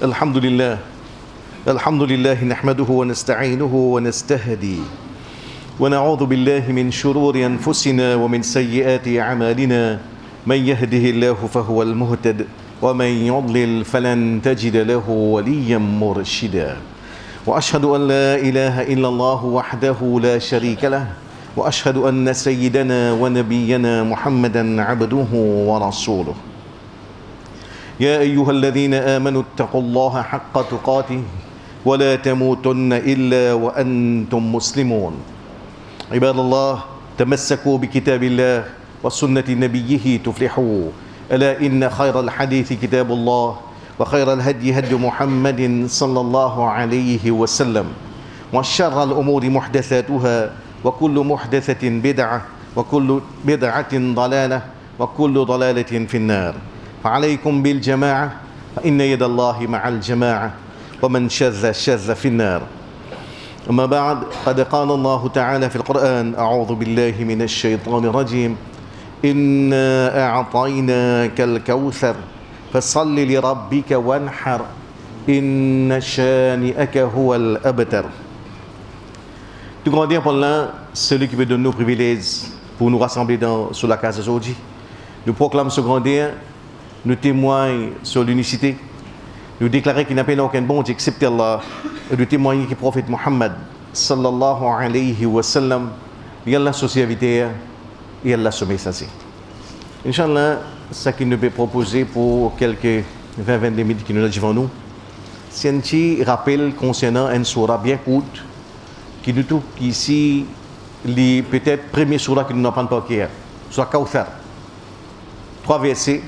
الحمد لله نحمده ونستعينه ونستهدي ونعوذ بالله من شرور أنفسنا ومن سيئات أعمالنا من يهده الله فهو المهتد ومن يضلل فلن تجد له وليا مرشدا وأشهد أن لا إله إلا الله وحده لا شريك له وأشهد أن سيدنا ونبينا محمدا عبده ورسوله يا أيها الذين آمنوا اتقوا الله حق تقاته ولا تموتن إلا وأنتم مسلمون عباد الله تمسكوا بكتاب الله وسنة نبيه تفلحوا ألا إن خير الحديث كتاب الله وخير الهدي هدي محمد صلى الله عليه وسلم وشر الأمور محدثاتها وكل محدثة بدعة وكل بدعة ضلالة وكل ضلالة في النار فعليكم بالجماعة فإن يد الله مع الجماعة ومن شذ في النار أما بعد قد قال الله تعالى في القرآن أعوذ بالله من الشيطان الرجيم إنا أعطيناك الكوثر فصل لربك وانحر إن شانئك هو الأبتر. Tout grand Dieu pour l'un, celui qui veut donner nos privilèges pour nous rassembler sur la case aujourd'hui. Nous proclamons ce grand Dieu, nous témoignons sur l'unicité, nous déclarons qu'il n'y a pas aucun bon Dieu excepté Allah, et nous témoignons que le prophète Muhammad sallallahu alayhi wa sallam, il y a la société et Allah se messager. Inch'Allah, ce qu'il nous peut proposer pour quelques 20-22 minutes qui nous ont devant nous, c'est un petit rappel concernant une surah bien courte, qui nous trouve ici, peut-être premier surah que nous n'avons pas hier, surah Kawthar, 3 versets.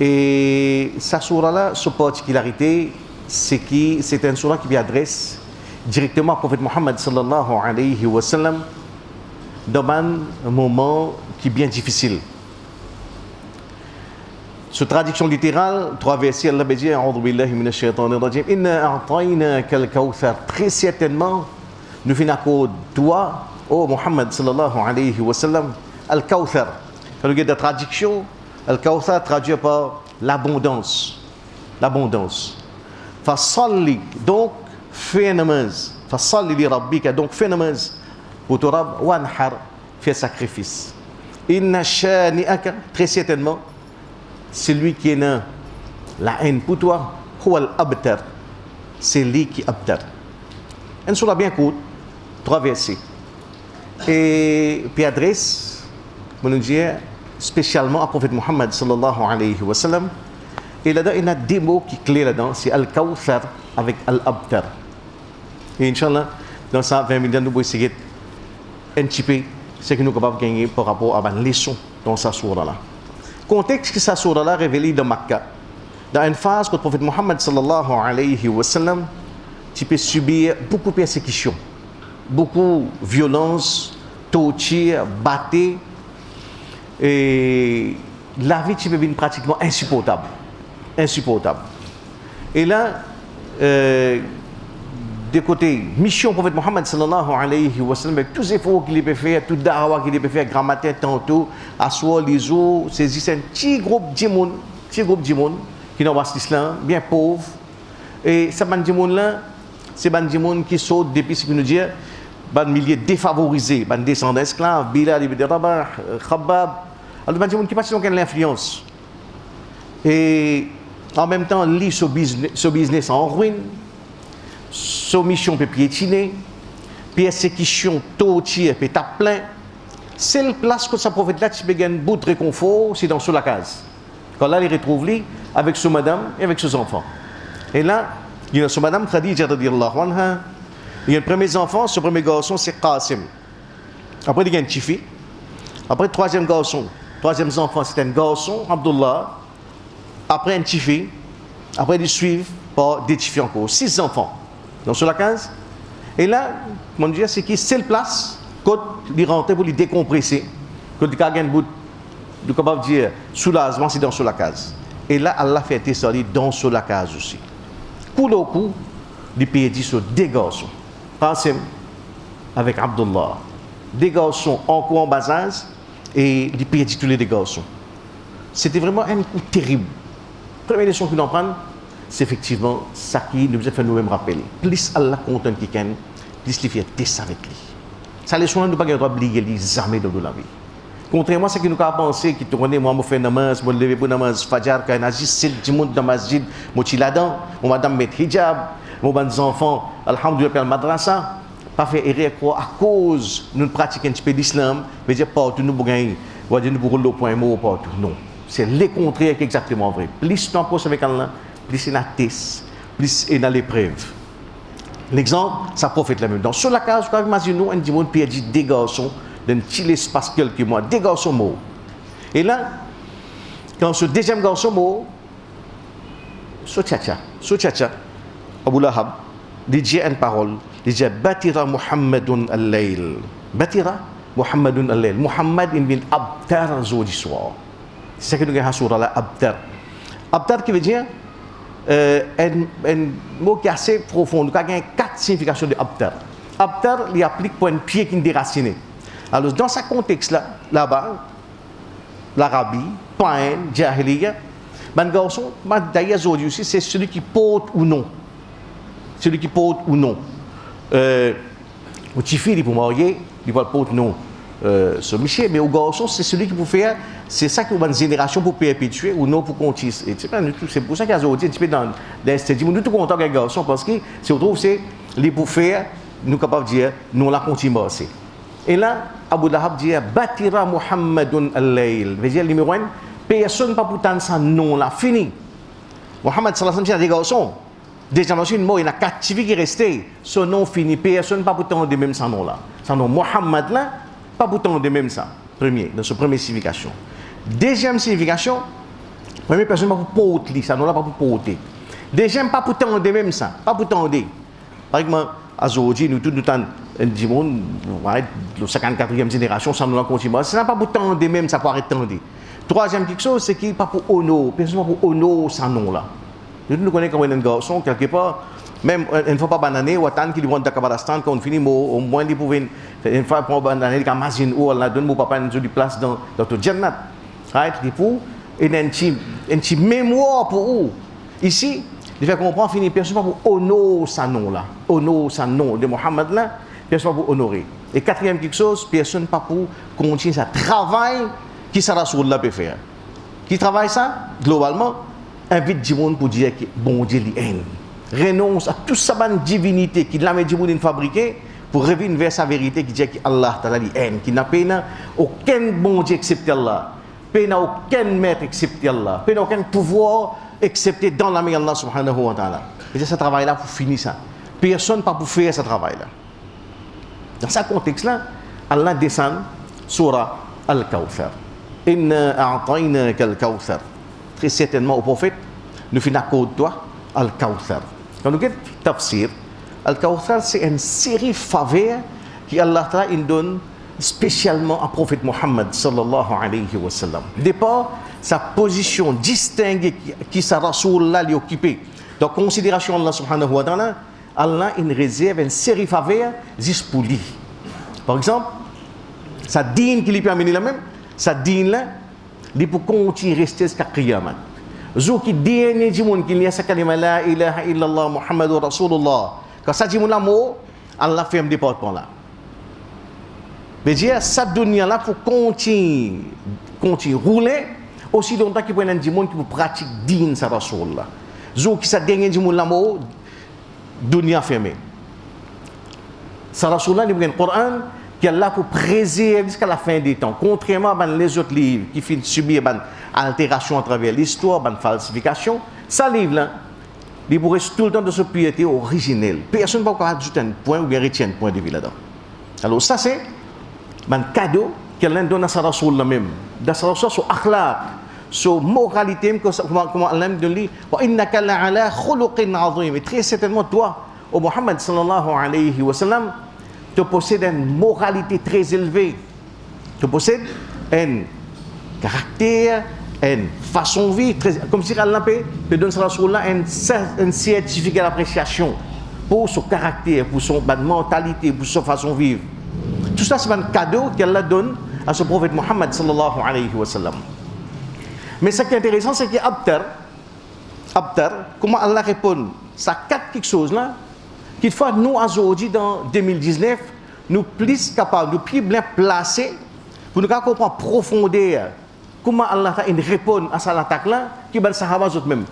Et sa surah-là, sa particularité, c'est que c'est une surah qui adresse directement au prophète Muhammad sallallahu alayhi wa sallam dans un moment qui est bien difficile. Sur traduction littérale, 3 versets, Allah dit A'udhu billahi minash shaitanir rajim Inna a'tainaka al-kawthar. Très certainement, nous faisons accord toi, ô Muhammad sallallahu alayhi wa sallam, al-kawthar. Quand nous regardons la traduction, al-kawthar traduit par l'abondance. L'abondance. Fasalli, donc fais namaz. Fasalli li rabbika, donc fais namaz. Pour ton Rabb, wanhar, fais sacrifice. Inna shani'aka, très certainement, celui qui est dans la haine pour toi, huwa al-abtar, c'est lui qui abtar. Une surah bien courte, 3 versets. Et puis adresse, on nous dit, spécialement au prophète Muhammad sallallahu alayhi wa sallam. Et là-dedans, il y a des mots qui sont clés là-dedans, c'est Al-Kawthar avec Al-Abtar. Et Inch'Allah, dans 120 minutes, nous allons essayer d'anticiper ce que nous sommes capables de gagner par rapport à la leçon dans sa surah-là. Contexte que sa surah-là révélé dans Makkah, dans une phase où le prophète Muhammad sallallahu alayhi wa sallam, tu peux subir beaucoup de persécutions, beaucoup de violence, torture, battre. Et la vie, tu peux devenir pratiquement insupportable. Et là, de côté, mission prophète Muhammad sallallahu alayhi wa sallam, avec tous les efforts qu'il peut faire, tout dawa qu'il peut faire, grammaire tantôt, asseoir les eaux, saisir un petit groupe de monde qui n'ont pas l'islam, bien pauvre. Et ce monde-là, c'est un monde qui saute depuis ce que nous disons, un milieu défavorisé, un descendant esclave, Bilal ibn Rabah, Khabbab. Alors, il y a qui passe l'influence. Et en même temps, lui, ce business en ruine, sa mission peut piétiner, persécution, torture, peut taper plein. C'est la place que sa prophète là, tu peux gagner un bout de réconfort, c'est dans sous la case. Quand là, il retrouve lui avec sa madame et avec ses enfants. Et là, il y a sa madame Khadija radiyallahu anha. Il y a le premier enfant, ce premier garçon, c'est Qasim. Après, il y a une petite fille. Après, le troisième enfant, c'est un garçon, Abdullah. Après, une petite fille. Après, ils suivent par des petits filles encore. 6 enfants. Donc, sur la case. Et là, mon Dieu, c'est qui c'est la place quand il rentre pour les décompresser. Quand il y a un bout de capable dire soulagement, c'est dans sur la case. Et là, Allah fait descendre dans sur la case aussi. Coup au coup, il perdit sur 2 garçons. Qasim avec Abdullah. 2 garçons encore en bas âge et il perdit tous les 2 garçons. C'était vraiment un coup terrible. Première leçon que nous apprenons, c'est effectivement ça qui nous a fait nous-mêmes rappeler. Plus Allah content quelqu'un, plus il fait test avec lui. Ça les soins nous pas droit oublier les armées de la vie. Contrairement à ce que nous avons pensé, qui tournait, moi, je fais namaz, je me lever pour namaz, fajar, quand je suis du monde dans la masjid, je suis là-dedans, mon madame met hijab, mon enfants, alhamdoulilah, madrasa, pas fait erreur quoi à cause nous pratiquons un petit peu d'islam, mais dire partout nous gagnons, on va dire nous pour le point mot partout. Non, c'est le contraire qui est exactement vrai. Plus tu t'en avec Allah, plus il y a test, plus il y a l'épreuve. L'exemple, ça profite la même. Dans la case, quand imaginons un petit monde perdu des garçons d'un petit espace quelques mois, des garçons morts. Et là, quand ce deuxième garçon mort, ce tchatcha, Abu Lahab, il dit une parole, il dit Batira Muhammadun al-Layl. Batira Muhammadun al-Layl. Muhammad ibn Abtar Zodi soir. C'est ça que nous avons sur la Abtar. Abtar qui veut dire un mot qui est assez profond. Nous avons 4 significations de Abtar. Abtar, il applique pour un pied qui est déraciné. Alors, dans ce contexte-là, là-bas, l'Arabie, Pain, Jahiliya, ben garçon, d'ailleurs aujourd'hui aussi, c'est celui qui porte ou non. Celui qui porte ou non. Au petit fille, il peut marier, il va porter non. Ce monsieur, mais au garçon, c'est celui qui peut faire, c'est ça que une génération pour perpétuer ou non pour continuer. C'est pour ça qu'il y a aujourd'hui, un petit peu dans l'esthétique, nous sommes contents avec les garçons parce que, si on trouve, c'est les pour faire, nous sommes capables de dire, nous la continuons. Et là, Abu Lahab dit Batira Muhammadun al-Layl. Veut dire, numéro 1, personne pas pour tendre ça non là, fini. Muhammad sallallahu alayhi wa sallam, c'est des garçons. Déjà, une mot, il y a 4 civils qui restent. Son nom fini, personne pas pour tendre de même ça non là. Son nom Muhammad là, pas pour tendre de même ça. Premier, dans ce première signification. Deuxième signification, première personne pas pour porter, ça non là pas pour porter. Deuxième, pas pour tendre de même ça, pas pour tendre. Par exemple, aujourd'hui, nous tous nous tendons. Du monde, la 54e génération, ça nous l'a continué. Ce n'est pas pour tendre même, ça peut arrêter tendre. Troisième quelque chose, c'est qu'il n'est pas pour honor. Personne pour honor sans nom là. Nous connaissons comme un garçon, quelque part, même une fois pas banané, ou attendre qu'il rentre dans Kabalastan, quand on finit, au moins, il pouvait une fois pour banané, il imagine où on a donné mon papa une jolie place dans tout Jannat. Right? Et une petite mémoire pour où. Ici, il fait comprendre, finit, personne pas pour honor sans nom là. Honor sans nom de Mohammed là. Personne pour honorer. Et quatrième quelque chose, personne pas pour continuer ce travail qui sera sur la peut faire. Qui travaille ça, globalement, invite du monde pour dire que bon Dieu lui aime. Renonce à toute sa bonne divinité qui l'a mis du monde fabriqué pour revenir vers sa vérité qui dit que Allah Ta'ala lui aime. Qui n'a pas aucun bon Dieu excepté Allah. Pas aucun maître excepté Allah. Pas aucun pouvoir excepté dans la main d'Allah subhanahu wa ta'ala. Et c'est ce travail-là pour finir ça. Personne pas pour faire ce travail-là. Dans ce contexte-là, Allah descend surah Al-Kawthar. Inna a'tainaka Al-Kawthar. Très certainement au prophète, nous finissons à cause de toi, Al-Kawthar. Quand nous regardons le tafsir, Al-Kawthar, c'est une série de faveurs que Allah donne spécialement au prophète Muhammad sallallahu alayhi wa sallam. Départ, sa position distinguée qui sa Rasoul lui occupait. Dans considération Allah subhanahu wa ta'ala, Allah il réserve une série de faveurs juste pour lui. Par exemple, sa dîne qui lui permet la même, sa dîne là, il peut continuer à rester jusqu'à Qiyamah. Zo qui dernier du monde qui y a sa kalima la ilaha illallah Muhammadur Rasulullah. Quand ça dit mon amour, Allah ferme des portes pour là. Mais dire ça dunya là pour continuer rouler aussi longtemps qu'il y a du monde qui pratique dîne sa Rasul là. Zo qui sa dernier du monde l'amour dunya fermée. Sa Rasul là, il y a un Coran qui est là pour préserver jusqu'à la fin des temps. Contrairement à les autres livres qui finissent subir une altération à travers l'histoire, une falsification, ça livre là, il pourrait tout le temps de sa piété originelle. Personne ne peut pas ajouter un point ou bien retirer un point de vue là-dedans. Alors ça c'est un cadeau qu'elle donne à sa Rasoul là même. Dans sa Rasoul, son akhlaq, son moralité, comment Allah donne, wa innaka la'ala khuluqin azim. Et très certainement toi, au Muhammad sallallahu alayhi wa sallam, tu possèdes une moralité très élevée. Tu possèdes un caractère, une façon de vivre, comme si Allah te donne sa Rasoul là un certificat d'appréciation pour son caractère, pour son mentalité, pour sa façon de vivre. Tout ça, c'est un cadeau qu'Allah donne à ce prophète Muhammad sallallahu alayhi wa sallam. Mais ce qui est intéressant, c'est qu'Abtar, Abtar, comment Allah répond? Ça quatre quelque chose là, qu'il faut nous aujourd'hui dans 2019, nous plus capables, nous plus bien placés pour nous comprendre profondément comment Allah répond à cette attaque là, qui va le Sahaba eux-mêmes.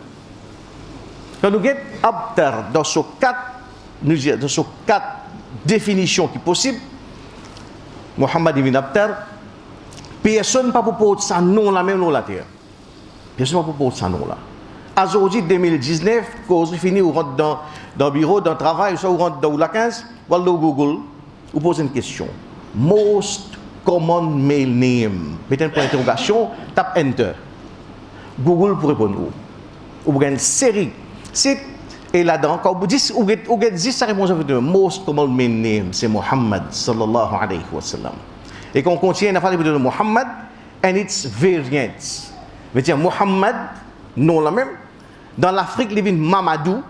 Quand nous regardons Abtar dans ces quatre définitions qui sont possibles, Muhammad ibn Abtar, personne ne peut pas porter ça nom là même dans la terre. Personne ne peut pas porter ça nom là. Aujourd'hui 2019, quand vous finissez, vous rentrez dans le bureau, dans le travail, ou vous rentrez dans la 15, vous allez au Google, vous posez une question. Most common male name. Mettez un point d'interrogation, tape Enter. Google pour répondre. Vous avez une série. Et là-dedans, quand vous dites, vous avez 10 réponses, most common male name, c'est Muhammad sallallahu alayhi wa sallam. Et quand on continue, on a parlé de Muhammad and its variants. Veut dire Muhammad, non la même. Dans l'Afrique, il y a Mamadou.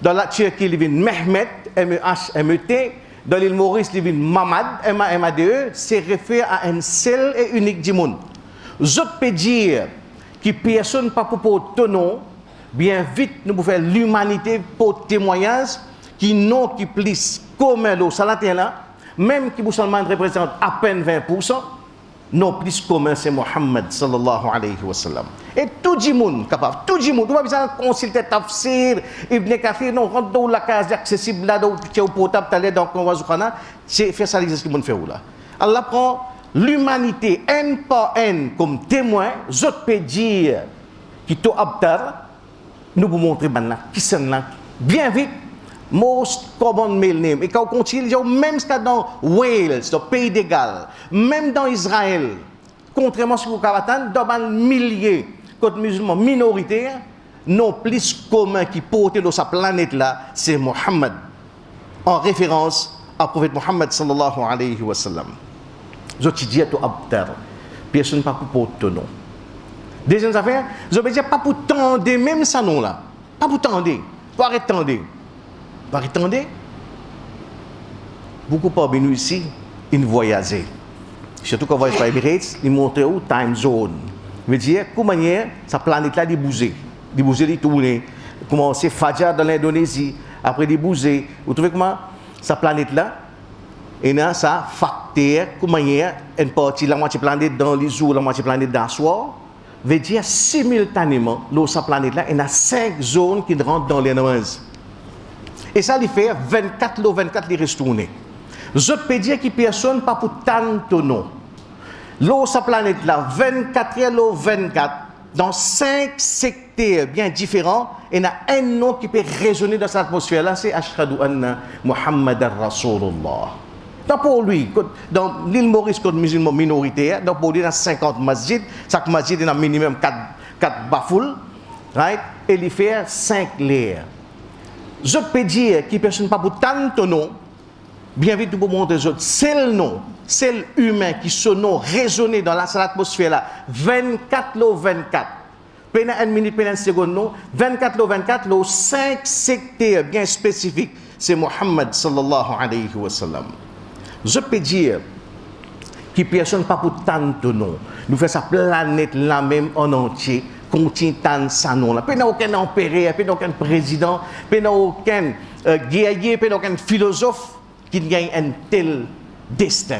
Dans la Turquie, il y a Mehmet, M-E-H-M-E-T. Dans l'île Maurice, il y a Mamad, M-A-M-A-D-E. C'est référé à un seul et unique du monde. Je peux dire que personne ne peut pas ton nom. Bien vite, nous pouvons faire l'humanité pour témoignage qui non qui plus commun au salatin là, même qui musulman représente à peine 20%, non plus commun c'est Muhammad sallallahu alayhi wa sallam. Et tout le monde capable, tout le monde, on va besoin de consulter Tafsir, Ibn Kathir, non, rentre dans la case accessible là, dans le portable, t'allais dans le Konwazoukana, c'est faire ça l'exercice qu'on fait là. Allah prend l'humanité N par N comme témoin, je peux dire qui t'ont abtar. Nous vous montrer maintenant qui c'est là bien vite most common male name et quand on continue même dans Wales dans Pays de Galles même dans Israël contrairement à ce que vous avez dans un millier de musulmans minoritaires non plus commun qui portent dans sa planète là c'est Muhammad en référence au prophète Muhammad sallallahu alayhi wa sallam. Je te dis à toi abtar personne ne peut porter ton nom. Deuxième affaire, je veux dire pas pour tendre même ça non là. Pas pour tendre. Pas arrêter tendre. Pas arrêter tendre. Beaucoup parmi nous ici, ils voyagent. Surtout quand on voyage par Emirates, ils montrent où time zone. Veut dire comment sa planète là bouger. Bouger, tourner. Comment c'est Fajr dans l'Indonésie, après bouger. Vous trouvez comment sa planète là et là ça facteur comment une partie la moitié planète dans les jours, la moitié planète dans le soir. Veut dire simultanément, dans sa planète là, il y a 5 zones qui rentrent dans les nuages. Et ça lui fait 24 les retourner. Je peux dire que personne pas pour tant non. Dans sa planète là, 24 24, dans 5 secteurs bien différents, il y a un nom qui peut résonner dans cette atmosphère là, c'est Ashhadu anna Muhammadar Rasulullah. Donc pour lui, dans l'île Maurice, comme musulman minoritaire, donc pour lui, il y a 50 masjids, chaque masjid il y a minimum 4 bafoules, right? Et il fait 5 layers. Je peux dire que personne pas pour tant de noms, bien vite pour montrer les autres, c'est le nom, c'est l'humain qui son nom résonne dans l'atmosphère là, 24 24. Pendant une minute, pendant une seconde, non, 24 24, les 5 secteurs bien spécifiques, c'est Muhammad sallallahu alayhi wa sallam. Je peux dire que personne pas pour tant de noms. Nous faisons sa planète là même en entier, continue tant sa nom là. Pas aucun empereur, pas aucun président, pas aucun guerrier, pas aucun philosophe qui gagne un tel destin.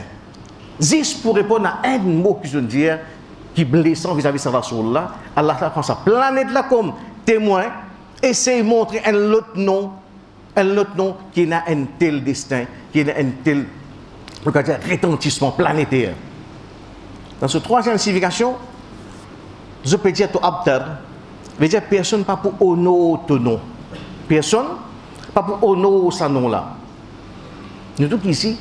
Juste pour répondre à un mot que je veux dire, qui est blessant vis-à-vis de sa rasoul là, Allah prend sa planète là comme témoin, essaye de montrer un autre nom qui a un tel destin, qui a un tel retentissement planétaire. Dans cette troisième signification, je peux dire tout abtar, veut dire personne pas pour honorer ton nom. Personne pas pour honorer son nom là. Nous tous ici,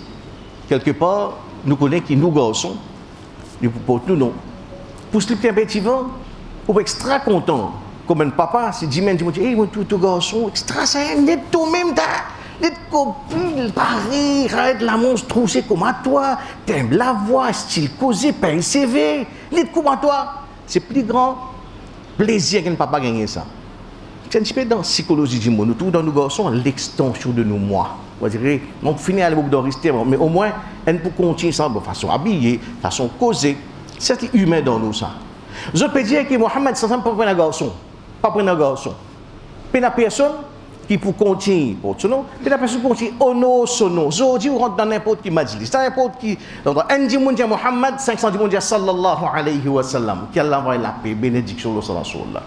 quelque part, nous connaissons qui nous garçons, nous portons tout nom. Pour ce petit petit vent, on est extra content. Comme un papa, c'est dimanche, il me dit, hey, mon tout garçon, extra, c'est un net tout même, les copines, Paris, arrête la monstre, c'est comme à toi, t'aimes la voix, style causé, pain CV, les comme à toi. C'est plus grand plaisir qu'un papa gagne ça. C'est un petit peu dans la psychologie du monde. Nous trouvons dans nos garçons l'extension de nos moi. On dirait, on finit à l'époque d'Oriste, mais au moins, on peut continuer ça de façon habillée, de façon causée. C'est humain dans nous ça. Je peux dire que Mohammed, c'est un garçon. pas prendre un garçon. Puis la personne qui pour continuer pour son nom, puis la personne continue ono sono. Aujourd'hui on rentre dans n'importe qui majlis, dans n'importe qui dans un dit mon Muhammad 500 dit mon sallallahu alayhi wa sallam, qui Allah va la paix, bénédiction sur rasulullah.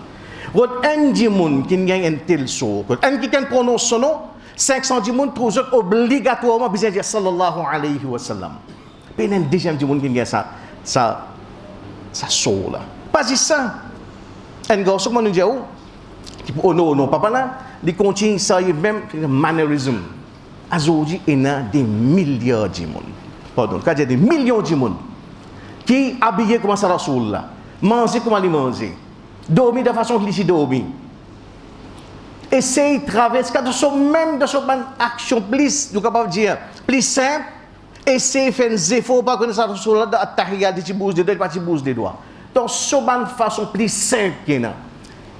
Rod un dit mon qui gagne un tel sort, un qui can prononce son nom 500 dit mon tous obligatoirement besoin dire sallallahu alayhi wa sallam. Puis un deuxième dit mon qui gagne ça sort là. Pas juste ça. Un garçon comment nous dit oh non, papa là, il continue ça, il même mannerism. Aujourd'hui, il y a des milliards de monde. Pardon, il y a des millions de monde qui habillent comme ça Rasoul là, manger comme il mange, dormir de façon qu'il s'y dormit. Essaye de traverser, même de son action plus, nous capable dire, plus simple, essaye de faire des efforts pour connaître ça Rasoul là, d'attaquer des petits bouges de doigts, des petits bouges de doigts. Donc, c'est une façon plus simple qu'il y a.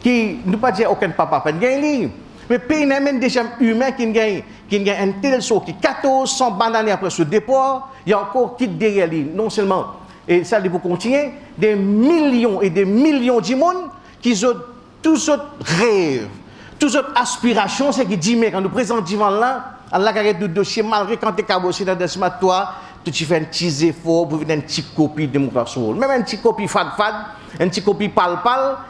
Qui ne pas dire aucun papa pas gagne mais pays même des gens humains qui gagnent un tel saut qui 1400 bananes après ce départ il y a encore qui derrière lui non seulement et ça il faut continuer des millions et des millions de monde qui ont tous autres rêves tous autres aspirations c'est qui dit mais quand nous présentons devant là Allah carré de dossier malgré quand tu es cabossé dans des toi tu fais un petit effort pour faire une petite copie de démocratie même une petite copie fad un petit copie pal,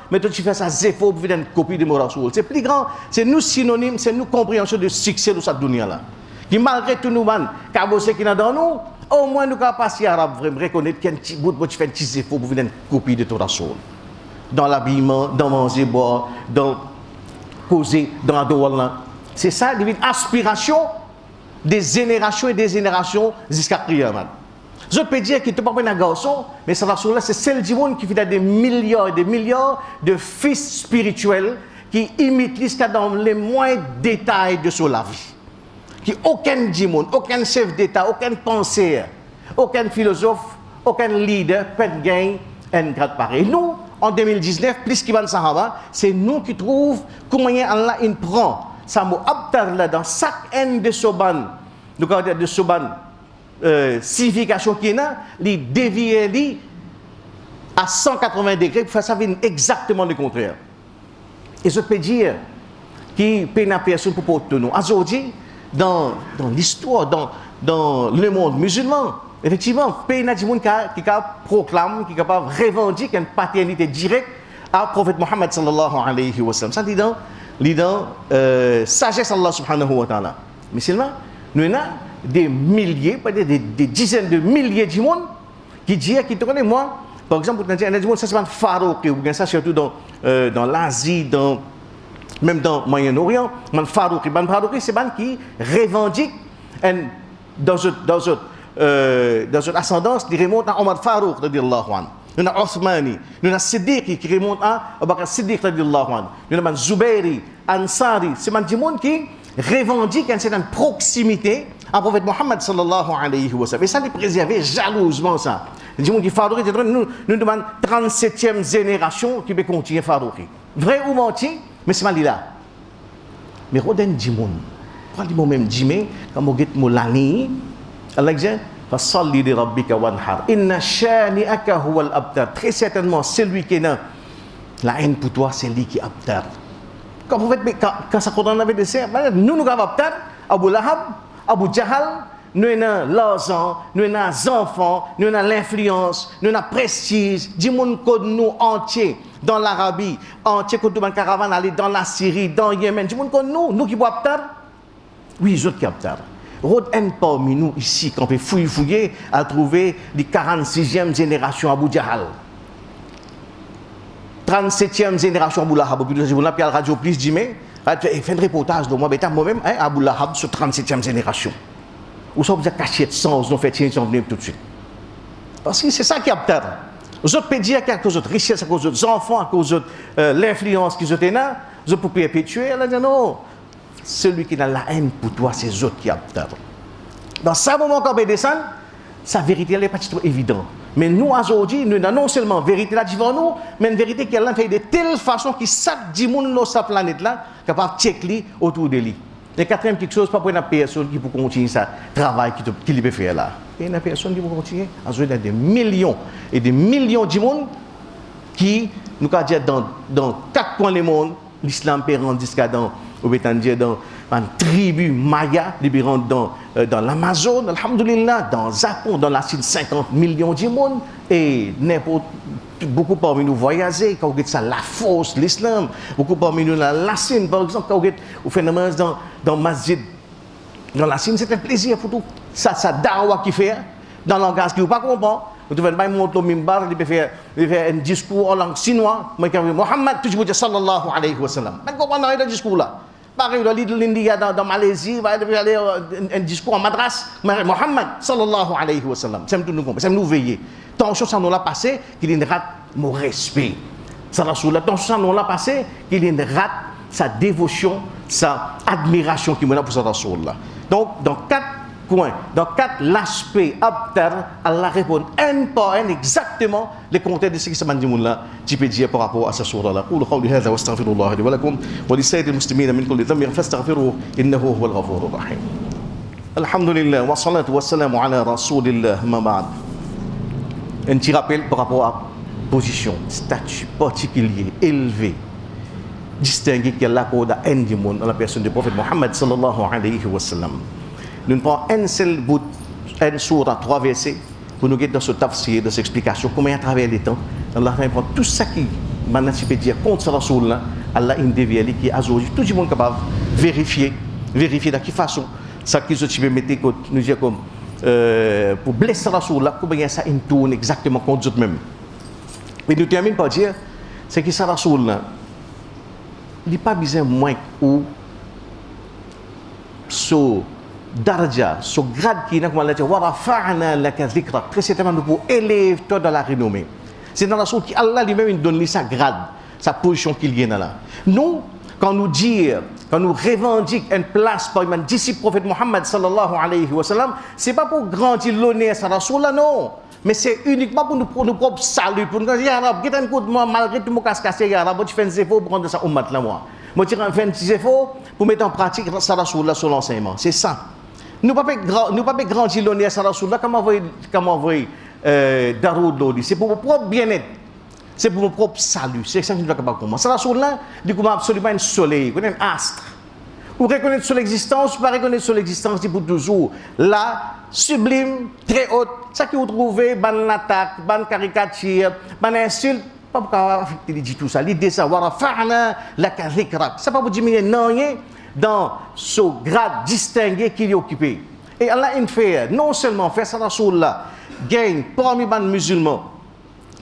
mais toi tu fais ça zéro pour faire une copie de Rasoul. C'est plus grand, c'est nous synonyme, c'est nous compréhension de succès de cette dunia là. Qui malgré tout nous man, cabossé qui est dans nous, au moins nous capables passer arabe vraiment reconnaître qu'il y a un petit bout pour tu fais un petit zéro pour faire une copie de ton Rasoul. Dans l'habillement, dans manger, boire, dans causer, dans la douane. C'est ça l'aspiration des générations et des générations jusqu'à Qiyamah. Je peux dire qu'il ne peut pas prendre un garçon, mais ça là, c'est celle du monde qui fait des milliards et des milliards de fils spirituels qui imitent jusqu'à dans les moindres détails de son la vie. Qui aucun du monde, aucun chef d'État, aucun penseur, aucun philosophe, aucun leader peut gagner un grade pareil. Nous, en 2019, plus qu'il va de Sahaba, c'est nous qui trouvons comment Allah il prend ça mot abtar là dans chaque un de Soban, de Soban. Signification qui est là, les dévier à 180 degrés pour faire ça exactement le contraire. Et je peux dire qui peut une personne pour porter nous. Aujourd'hui, dans l'histoire, dans le monde musulman, effectivement, il y a des gens qui proclament, qui est capable de revendiquer une paternité directe à prophète Mohammed sallallahu alayhi wa sallam. Ça dit dans sagesse Allah subhanahu wa ta'ala. Mais seulement, nous avons des milliers, peut-être des dizaines de milliers de monde qui disent, qui te connaissent, moi, par exemple, il y a des gens qui sont Farouk, ou bien ça surtout dans l'Asie, même dans le Moyen-Orient, Farouk, c'est des qui revendiquent dans une ascendance qui remonte à Omar Farouk, radiallahu anhu. Nous avons Othmani, nous avons Siddiqi qui remonte à Abu Bakr Siddiq, radiallahu anhu. Nous avons Zubairi, Ansari, c'est des gens qui revendiquent une certaine proximité à prophète Mohammed sallallahu alayhi wa sallam. Et ça, les préserver jalousement ça. Les gens qui Farouk, nous demandons 37e génération qui peut continuer Farouk. Vrai ou menti, mais c'est mal là. Mais Roden dit mon, quand même dit mais quand on get molani, Allah dit fasalli li rabbika wanhar. Inna shani'aka huwa al-abtar. Très certainement, celui qui est là, la haine pour toi, c'est lui qui est abtar. Quand ça condamne avec des serfs, nous avons abtar, Abu Lahab, Abu Jahal, nous avons l'argent, nous avons les enfants, nous avons l'influence, nous avons le prestige, du monde que nous entier dans l'Arabie, entier que nous avons caravane aller dans la Syrie, dans le Yémen, du monde que nous qui pouvons abtar, oui, les autres qui abtar. Rod un parmi nous ici, quand on peut fouiller, à trouver les 46e génération Abu Jahal. 37e génération Abu Lahab, puis la radio plus dit mais fait un reportage de moi-même Abu Lahab sur 37e génération. Ou ça vous a caché de sens, nous fait tiens, ils sont venus tout de suite. Parce que c'est ça qui a peut-être. Vous autres pouvez dire qu'il y a cause de richesse, à cause des enfants, à cause de l'influence qu'ils ont là, vous pouvez perpétuer. Elle a dit non, celui qui a la haine pour toi, c'est eux qui a peut-être. Dans ce moment quand on descend, sa vérité n'est pas trop évidente. Mais nous, aujourd'hui, nous n'avons non seulement vérité là devant nous, mais une vérité qui a fait de telle façon que chaque dimanche sur cette planète-là est capable de checker autour de lui. Et quatrième quelque chose, pas pour une personne qui peut continuer ce travail qu'il peut faire là. Et une personne qui peut continuer, il y a des millions et des millions de monde qui, nous avons dit, dans 4 coins du monde, l'islam peut rendre jusqu'à dans une tribu maya, dans l'Amazon, alhamdoulilah, dans le Japon, dans la Chine, 50 millions de monde, et beaucoup parmi nous voyager, quand vous ça la force, l'islam, beaucoup parmi nous la Chine, par exemple, quand vous faites dans Masjid, dans la Chine, c'est un plaisir pour tout. Ça dawa qui fait, dans le langage qui vous pas comprendre. Vous devez monter au mimbar, il peut faire un discours en langue chinoise, Mohammed, toujours dire sallallahu alayhi wa sallam. Mais comment on a le discours là? Pareil, l'India, dans Malaisie, il va aller un discours en madras, Mohammed sallallahu alayhi wa sallam. C'est nous veiller. Tension, ça nous l'a passé, qu'il y ait une rate, mon respect. Ça tension, ça nous l'a passé, qu'il y ait une rate, sa dévotion, sa admiration qui m'a pour ce rasoul là. Donc, dans 4 coins, dans 4 aspects, Allah répond un par un exactement les contextes de ce qui se m'a dit là, tu peux dire par rapport à ce sourate là. قولوا قولي هذا واستغفر الله لي ولكم ولسائر المسلمين من كل ذنب فاستغفروه إنه هو الغفور الرحيم. الحمد لله والصلاة والسلام على رسول الله ما بعد. Un petit rappel par rapport à position, statut particulier, élevé, distingué qu'Allah accorde à un du monde dans la personne du prophète Mohammed sallallahu alayhi wa sallam. Nous prenons un seul bout, un sourate, 3 versets, pour nous guider dans ce tafsir, dans cette explication, comment à travers les temps, Allah prend tout ça qui, maintenant, tu peux dire, contre ce rasoul-là, Allah in dévié, qui est azouji, tout le monde capable de vérifier de quelle façon, ça qui se peut mettre, nous dire comme, pour blesser ce rasoul-là, comment ça in tourne exactement contre eux-mêmes. Mais nous terminons par dire, c'est que ce rasoul-là, il n'est pas besoin moins ou, so, darja, ce grade qui est comme Allah dit, wa rafa'na laka dhikrak, très certainement nous pour élever toi dans la renommée. C'est dans la sorte qu'Allah lui-même donne sa grade, sa position qu'il y a là. Nous, quand nous revendiquons une place parmi les disciples prophète Mohammed sallallahu alayhi wa sallam, c'est pas pour grandir l'honneur à Rasoul là, non. Mais c'est uniquement pour nos propres salut, pour nous dire, ya Rab, qu'est-ce que moi, malgré tout mon casse-cassé, ya Rab, tu fais un effort pour prendre ça ummat là, moi. Moi, tu fais un petit effort pour mettre en pratique ça Rasoul là sur l'enseignement. C'est ça. Nous ne pouvons pas grandir l'honneur à Rasoul là, comment envoyer Daroud l'odi. C'est pour mon propre bien-être. C'est pour mon propre salut. C'est ça que nous devons comprendre. Ça Rasoul là, du coup, absolument un soleil, un astre. Ou reconnaître son existence, ou pas reconnaître son existence, c'est pour toujours. Là, sublime, très haute, ça qui vous trouvez, ban attaque, ban caricature, ban insulte, pas pour affecter dit tout ça. L'idée ça, warafa'na laka dhikrak. Ça pas pour diminuer non dans ce grade distingué qu'il est occupé. Et Allah a fait, non seulement fait ça Rasoul là, gagne parmi les musulmans,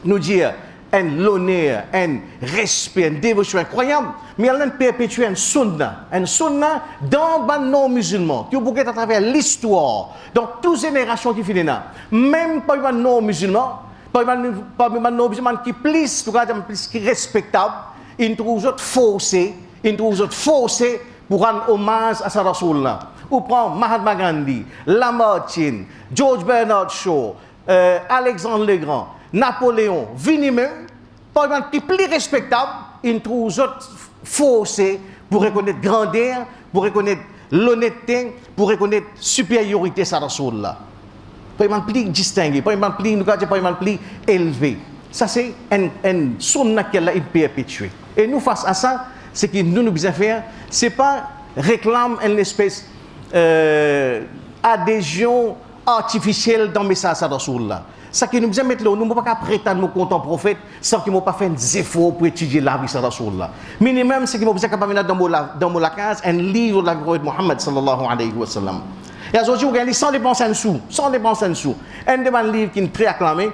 nous dire l'honneur, un respect, une dévotion incroyable, mais elle a perpétué un sunna dans les non-musulmans, qui ont à travers l'histoire, dans toutes les générations qui finissent là, même parmi les non-musulmans, parmi les non-musulmans qui plus respectables, ils trouvent forcé pour rendre hommage à sa Rasoul là. Ou prend Mahatma Gandhi, Lamartine, George Bernard Shaw, Alexandre le Grand, Napoléon, Vinimeux, par exemple, qui plus respectable, ils trouvent forcé pour reconnaître grandeur, pour reconnaître l'honnêteté, pour reconnaître supériorité à Rasoul là. Par exemple, plus distingué, par exemple, plus élevé. Ça, c'est un sunna qu'elle a perpétué. Et nous, face à ça, ce que nous devons faire, ce n'est pas réclame une espèce adhésion artificielle dans le message à Rasoul là. Ça que nous devons mettre là, nous ne pouvons pas prétendre nous compter prophète sans qu'ils n'ont pas fait des efforts pour étudier la vie de Rasoul là. Minimum, c'est qu'ils n'ont pas mettre dans la case un livre de la vie de Mohammed sallallahu alayhi wa sallam. Et aujourd'hui, vous gagnez sans dépenser un sou. Un de mes livres qui est très acclamé,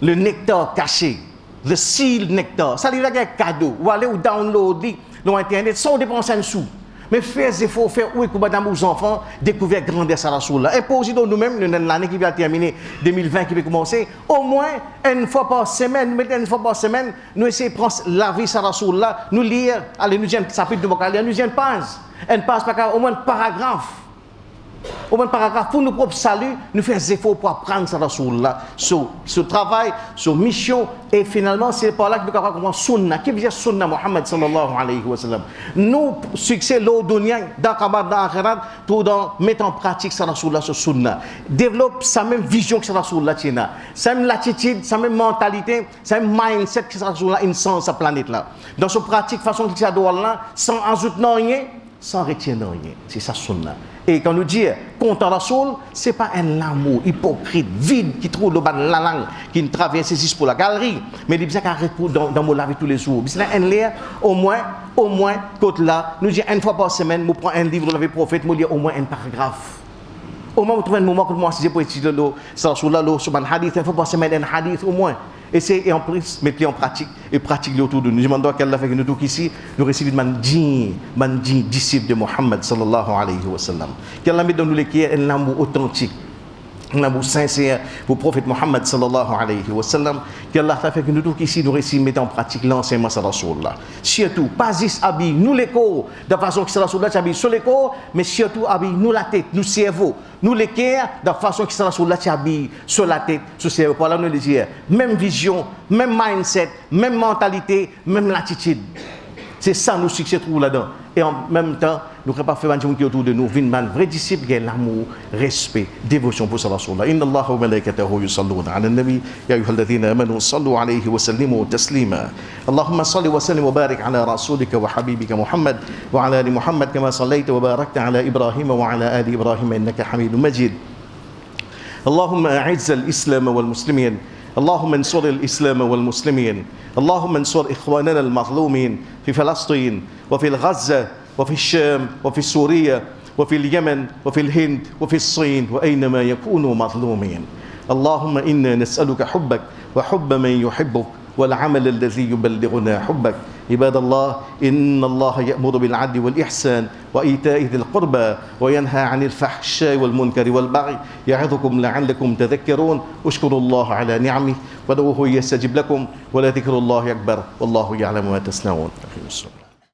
le nectar caché, le seal nectar. Ça, il y a un cadeau. Ou aller ou downloader sur Internet sans dépenser un sou. Mais faites des efforts, faites oui pour madame aux enfants découvrir grandeur à Rasoul là. Imposez donc nous-mêmes, l'année qui va terminer, 2020 qui va commencer, au moins une fois par semaine, nous essayons de prendre la vie à Rasoul là, nous lire, allez, nous disons, ça peut être de nous disons une page par au moins un paragraphe. Au même paragraphe, pour nous propres salut, nous faisons des efforts pour apprendre ça Rasulullah, ce travail, ce mission, et finalement, c'est par là que nous avons comprendre Sunna. Qui veut dire Sunna Muhammad sallallahu alayhi wa sallam? Nous, succès, l'eau dunya, dans l'akhirat, tout dans mettre en pratique ça Rasulullah, ce Sunna. Développe sa même vision que ça Rasulullah, sa même attitude, sa même mentalité, sa même mindset que ça Rasulullah, une sens sa planète là. Dans sa pratique, façon qu'il doit là, sans ajouter rien, sans retirer rien. C'est ça Sunna. Et quand nous dit contre Rasoul, ce n'est pas un amour hypocrite, vide, qui trouve le bas de la langue, qui ne traverse juste pour la galerie, mais il dit qu'il arrête dans mon vie tous les jours. C'est un lien, au moins, côté là, nous dit une fois par semaine, nous prenons un livre de la prophète, nous lisons au moins un paragraphe. Au moins, vous trouvez un moment que moi, si j'ai pour étudier le sur un hadith, une fois par semaine, un hadith au moins. Et en plus, mettre en pratique et pratiquer autour de nous. Je demande qu'Allah fait que nous tous ici, nous recevons des disciples de Muhammad sallallahu alayhi wa sallam. Qu'Allah mette dans nous les qui un amour authentique, un amour sincère pour le prophète Muhammad sallallahu alayhi wa sallam. Qu'Allah fait que nous tous ici, nous recevons mettre en pratique l'enseignement de Rasulullah. Surtout, pas juste habiller nous les corps, de façon que Rasulullah habille sur les corps, mais surtout habiller nous la tête, nous cerveau. Nous les cœurs, de façon que ça sur la habille, sur la tête, sur le cerveau. Par là, nous les disons, même vision, même mindset, même mentalité, même attitude. C'est ça nous succès trouve là-dedans. Et en même temps, nous ne pouvons pas faire un qui autour de nous, un vrai disciple qui a l'amour, respect, dévotion pour Rasulullah. Inna Allah wa malaikatahu yusalluna ala nabi ya ayyuhalladhina amanu sallu alayhi wa sallimu taslima. Allahumma salli wa sallim wa barik ala rasulika wa habibika Muhammad wa ala ali Muhammad kama sallaita wa barakta ala Ibrahim wa ala ali Ibrahim innaka Hamidum Majid. Allahumma a'izz al-islam wal muslimin. اللهم انصر الإسلام والمسلمين اللهم انصر إخواننا المظلومين في فلسطين وفي غزة وفي الشام وفي سوريا وفي اليمن وفي الهند وفي الصين وأينما يكونوا مظلومين اللهم إنا نسألك حبك وحب من يحبك والعمل الذي يبلغنا حبك عباد الله إن الله يأمر بالعدل والإحسان وإيتاء ذي القربى وينهى عن الفحشاء والمنكر والبغي يعظكم لعلكم تذكرون اشكروا الله على نعمه ودعوه يستجب لكم ولذكر الله أكبر والله يعلم ما تصنعون.